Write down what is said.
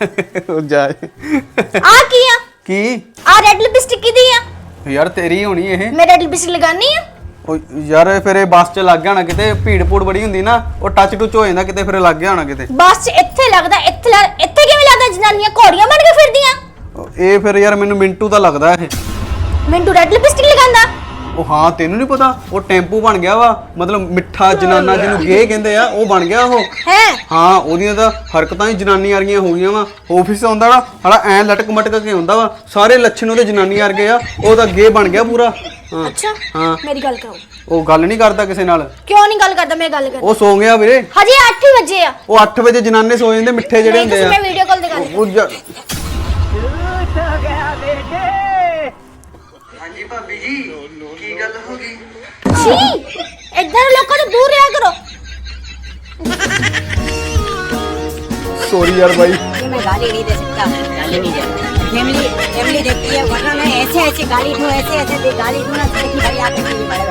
ਜਾ आ किया ਕੀ आ red lipstick की दी है ਯਾਰ ਤੇਰੀ ਹੋਣੀ ਇਹ मैं रेड लिपस्टिक लगानी है ਉਹ ਯਾਰ ਫਿਰ ਇਹ ਬੱਸ 'ਚ ਲੱਗ ਗਿਆ ਹੋਣਾ ਕਿਤੇ ਭੀੜ ਭੂੜ ਬੜੀ ਹੁੰਦੀ ਨਾ ਉਹ ਟੱਚ ਟੁੱਚ ਹੋ ਜਾਂਦਾ ਕਿਤੇ ਫਿਰ ਲੱਗ ਗਿਆ ਹੋਣਾ ਕਿਤੇ बस इत्थे लगदा इत्थे किवें लगदा जनानियां घोड़ियां बन के फिरदियां ਇਹ ਫਿਰ ਯਾਰ ਮੈਨੂੰ ਮਿੰਟੂ ਤਾਂ ਲੱਗਦਾ ਇਹ मिंटू रेड लिपस्टिक लगांदा ਉਹ ਹਾਂ ਤੈਨੂੰ ਨਹੀਂ ਪਤਾ ਉਹ ਟੈਂਪੂ ਬਣ ਗਿਆ ਵਾ ਮਤਲਬ ਮਿੱਠਾ ਜਨਾਨਾ ਜਿਹਨੂੰ ਗੇ ਕਹਿੰਦੇ ਆ ਉਹ ਬਣ ਗਿਆ ਉਹ है ਹਾਂ ਉਹਦੀਆਂ ਤਾਂ ਹਰਕਤਾਂ ਹੀ ਜਨਾਨੀ ਵਰਗੀਆਂ ਹੋ ਗਈਆਂ ਵਾ ਆਫਿਸ ਆਉਂਦਾ ਨਾ ਹਲਾ ਐ ਲਟਕ ਮਟਕ ਕੇ ਹੁੰਦਾ ਵਾ ਸਾਰੇ ਲੱਛਣ ਉਹਦੇ ਜਨਾਨੀ ਵਰਗੇ ਆ ਉਹ ਤਾਂ ਗੇ ਬਣ ਗਿਆ ਪੂਰਾ ਹਾਂ अच्छा हाँ। मेरी गल करो ਉਹ ਗੱਲ ਨਹੀਂ ਕਰਦਾ ਕਿਸੇ ਨਾਲ क्यों नहीं गल करदा मैं गल कर ਉਹ ਸੌਂ ਗਿਆ ਵੀਰੇ हजे 8 ही बजे आ ਉਹ 8 ਵਜੇ ਜਨਾਨੇ ਸੋ ਜਾਂਦੇ ਮਿੱਠੇ ਜਿਹੜੇ नहीं ਹੁੰਦੇ तुसी ਆ मैं वीडियो कॉल ते गल ਉਹ ਜ- ਹਾਂਜੀ ਭਾਬੀ ਜੀ ਕੀ ਗੱਲ ਹੋ ਗਈ छी इधर लोगों तो दूर रहा करो ਸੌਰੀ ਯਾਰ ਬਾਈ ये मैं गाली नहीं दे सकता, गाली नहीं दे सकता। फैमिली देखती है वरना मैं ऐसे गाली दूं, ऐसे गाली दूं ना, तो देखी भाई आप बड़े